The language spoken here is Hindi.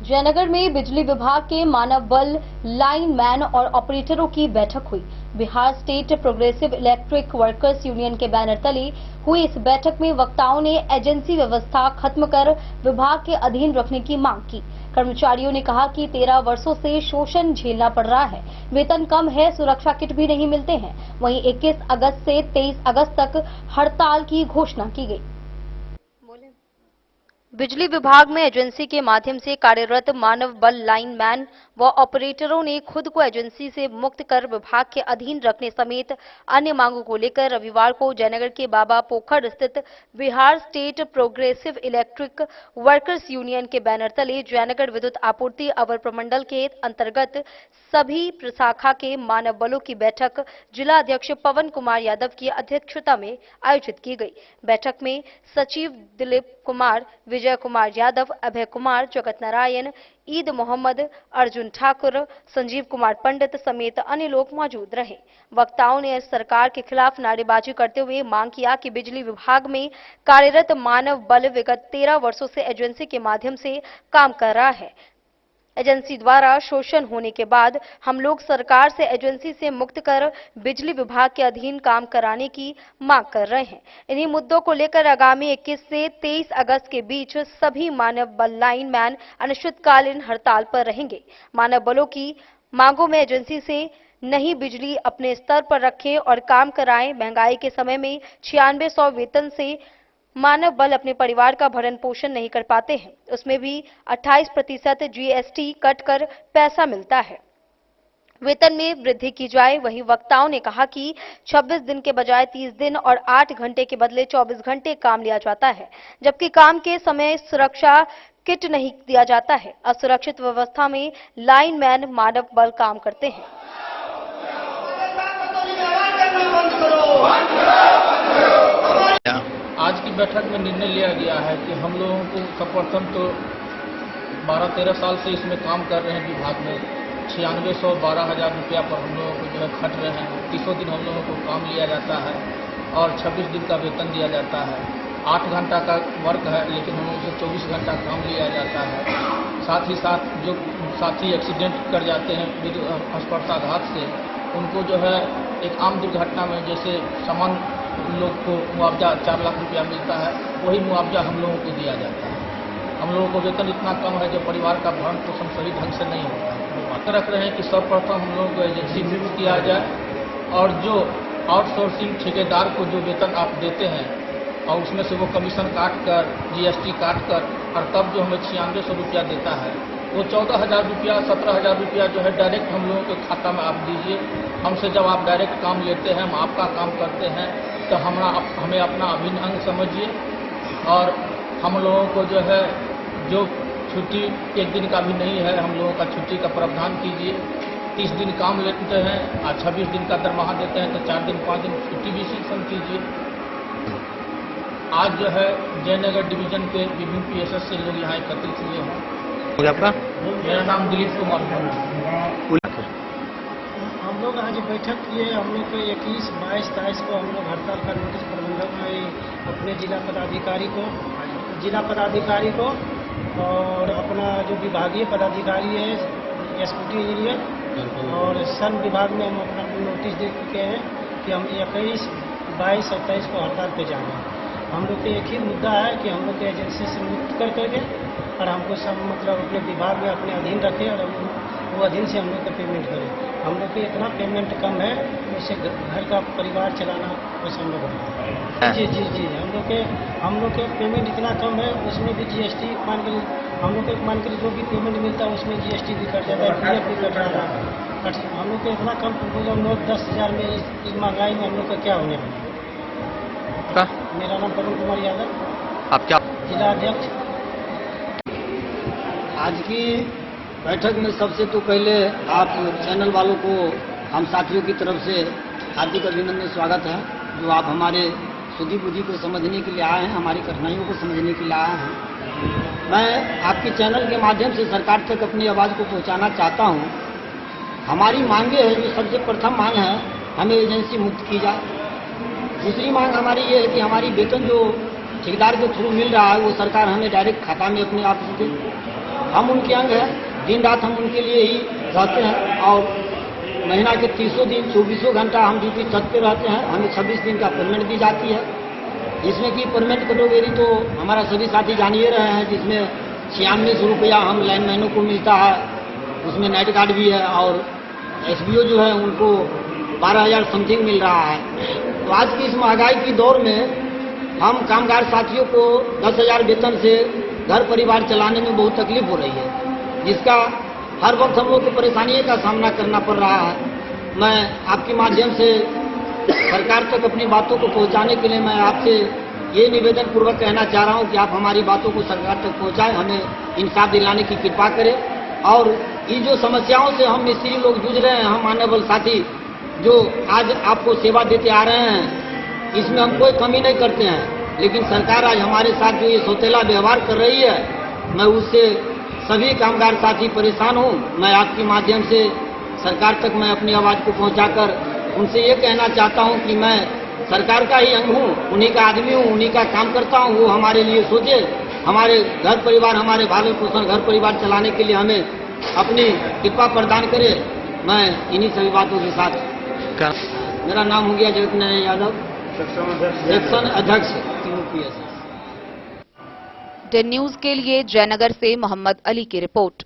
जयनगर में बिजली विभाग के मानव बल लाइनमैन और ऑपरेटरों की बैठक हुई। Bihar state progressive electric workers union के बैनर तले हुई इस बैठक में वक्ताओं ने एजेंसी व्यवस्था खत्म कर विभाग के अधीन रखने की मांग की। कर्मचारियों ने कहा कि 13 वर्षों से शोषण झेलना पड़ रहा है, वेतन कम है, सुरक्षा किट भी नहीं मिलते हैं। वहीं 21 अगस्त से 23 अगस्त तक हड़ताल की घोषणा की गई। बिजली विभाग में एजेंसी के माध्यम से कार्यरत मानव बल लाइनमैन व ऑपरेटरों ने खुद को एजेंसी से मुक्त कर विभाग के अधीन रखने समेत अन्य मांगों को लेकर रविवार को जयनगर के बाबा पोखर स्थित Bihar state progressive electric workers union के बैनर तले जयनगर विद्युत आपूर्ति अवर प्रमंडल के अंतर्गत सभी प्रशाखा के मानव बलों की बैठक जिला अध्यक्ष पवन कुमार यादव की अध्यक्षता में आयोजित की गई। बैठक में सचिव दिलीप कुमार, विजय कुमार यादव, अभय कुमार, जगत नारायण, ईद मोहम्मद, अर्जुन ठाकुर, संजीव कुमार पंडित समेत अन्य लोग मौजूद रहे। वक्ताओं ने सरकार के खिलाफ नारेबाजी करते हुए मांग किया कि बिजली विभाग में कार्यरत मानव बल विगत 13 वर्षों से एजेंसी के माध्यम से काम कर रहा है। एजेंसी द्वारा शोषण होने के बाद हम लोग सरकार से एजेंसी से मुक्त कर बिजली विभाग के अधीन काम कराने की मांग कर रहे हैं। इन्हीं मुद्दों को लेकर आगामी 21 से 23 अगस्त के बीच सभी मानव बल लाइनमैन अनिश्चितकालीन हड़ताल पर रहेंगे। मानव बलों की मांगों में एजेंसी से नई बिजली अपने स्तर पर रखें और काम कराएं। महंगाई के समय में 9600 वेतन से मानव बल अपने परिवार का भरण पोषण नहीं कर पाते हैं। उसमें भी 28% जीएसटी कट कर पैसा मिलता है। वेतन में वृद्धि की जाए। वहीं वक्ताओं ने कहा कि 26 दिन के बजाय 30 दिन और 8 घंटे के बदले 24 घंटे काम लिया जाता है, जबकि काम के समय सुरक्षा किट नहीं दिया जाता है। असुरक्षित व्यवस्था में लाइनमैन मानव बल काम करते हैं। आज की बैठक में निर्णय लिया गया है कि हम लोगों को सर्वप्रथम तो 12-13 साल से इसमें काम कर रहे हैं विभाग में 9612,000 रुपया पर हम लोगों को जो है खट रहे हैं। 300 दिन हम लोगों को काम लिया जाता है और 26 दिन का वेतन दिया जाता है। 8 घंटा का वर्क है, लेकिन हम लोगों से 24 घंटा काम लिया जाता है। साथ ही साथ जो साथी एक्सीडेंट कर जाते हैं स्पर्शाघात से, उनको जो है एक आम दुर्घटना में जैसे सामान लोग को मुआवजा 4 लाख रुपया मिलता है, वही मुआवजा हम लोगों को दिया जाता है। हम लोगों को वेतन इतना कम है जो परिवार का भरण पोषण सही ढंग से नहीं होता है। रख रहे हैं कि सर्वप्रथम हम लोगों को एजेंसी मुक्त किया जाए और जो आउटसोर्सिंग ठेकेदार को जो वेतन आप देते हैं और उसमें से वो कमीशन काट कर, जीएसटी काट कर और तब जो हमें 9600 रुपया देता है, वो 14,000 रुपया 17,000 रुपया जो है डायरेक्ट हम लोगों के खाता में आप दीजिए। हमसे जब आप डायरेक्ट काम लेते हैं, हम आपका काम करते हैं, तो हमें अपना अभिन्न अंग समझिए और हम लोगों को जो है जो छुट्टी 1 दिन का भी नहीं है, हम लोगों का छुट्टी का प्रावधान कीजिए। 30 दिन काम लेते हैं और 26 दिन का दरमाहा देते हैं, तो 4 दिन 5 दिन छुट्टी भी शिक्षण कीजिए। आज जो है जयनगर डिवीजन के विभिन्न PSS से लोग यहाँ एकत्रित हुए हैं। आपका? मेरा नाम दिलीप कुमार है। हम लोग आज बैठक किए। हम लोग को 21, 22, 23 को हम लोग हड़ताल का नोटिस प्रबंधक में अपने जिला पदाधिकारी को और अपना जो विभागीय पदाधिकारी है एसपीटी इंजीनियर और श्रम विभाग में हम अपना नोटिस दे चुके हैं कि हम 21, 22 और 23 को हड़ताल पे जाएंगे। हम लोग के एक ही मुद्दा है कि हम लोग के एजेंसी से मुक्त कर करके और हमको सब मतलब अपने विभाग में अपने अधीन रखें और वो अधीन से हम लोग का पेमेंट करें। हम लोग के इतना पेमेंट कम है, उससे घर का परिवार चलाना असंभव है। जी जी जी हम लोग के पेमेंट इतना कम है, उसमें भी जीएसटी मान कर जो भी पेमेंट मिलता है उसमें जीएसटी भी कट जाता है, PF भी कट जाता है। हम लोग के इतना कम प्रपोजल नोट 10,000 में इस महंगाई में हम लोग का क्या होने वाला। मेरा नाम पवन कुमार यादव। आप क्या? जिला अध्यक्ष। आज की बैठक में सबसे तो पहले आप चैनल वालों को हम साथियों की तरफ से हार्दिक अभिनंदन स्वागत है, जो आप हमारे सुधी बुद्धि को समझने के लिए आए हैं, हमारी कठिनाइयों को समझने के लिए आए हैं। मैं आपके चैनल के माध्यम से सरकार तक अपनी आवाज़ को पहुंचाना चाहता हूं। हमारी मांगे हैं, जो सबसे प्रथम मांग है, हमें एजेंसी मुक्त की जाए। दूसरी मांग हमारी ये है कि हमारी वेतन जो ठेकेदार के थ्रू मिल रहा है वो सरकार हमें डायरेक्ट खाता में अपने आप से दे। हम उनके अंग हैं, दिन रात हम उनके लिए ही रहते हैं और महीना के 30 दिन 24 घंटा हम ड्यूटी छत पे रहते हैं। हमें 26 दिन का पेमेंट दी जाती है। इसमें की पेमेंट कैटेगरी तो हमारा सभी साथी जान ही रहे हैं, जिसमें 9600 रुपया हम लाइनमैनों को मिलता है, उसमें नाइट गार्ड भी है और एसबीओ जो है उनको 12,000 समथिंग मिल रहा है। तो आज की इस महंगाई की दौर में हम कामगार साथियों को 10,000 वेतन से घर परिवार चलाने में बहुत तकलीफ हो रही है, जिसका हर वक्त हम लोग को परेशानी का सामना करना पड़ रहा है। मैं आपके माध्यम से सरकार तक अपनी बातों को पहुंचाने के लिए मैं आपसे ये निवेदन पूर्वक कहना चाह रहा हूं कि आप हमारी बातों को सरकार तक पहुंचाएं, हमें इंसाफ दिलाने की कृपा करें। और ये जो समस्याओं से हम मिस्त्री लोग जूझ रहे हैं, हम मानव साथी जो आज आपको सेवा देते आ रहे हैं, इसमें हम कोई कमी नहीं करते हैं, लेकिन सरकार आज हमारे साथ जो ये सौतेला व्यवहार कर रही है, मैं उससे सभी कामगार साथी परेशान हूँ। मैं आपके माध्यम से सरकार तक मैं अपनी आवाज़ को पहुँचाकर उनसे ये कहना चाहता हूँ कि मैं सरकार का ही अंग हूँ, उन्हीं का आदमी हूँ, उन्हीं का काम करता हूँ। वो हमारे लिए सोचे, हमारे घर परिवार, हमारे पालन पोषण घर परिवार चलाने के लिए हमें अपनी कृपा प्रदान करे। मैं इन्हीं सभी बातों के साथ मेरा नाम हो गया जगत नारायण यादव, सेक्शन अध्यक्ष UPSS। डेन न्यूज के लिए जयनगर से मोहम्मद अली की रिपोर्ट।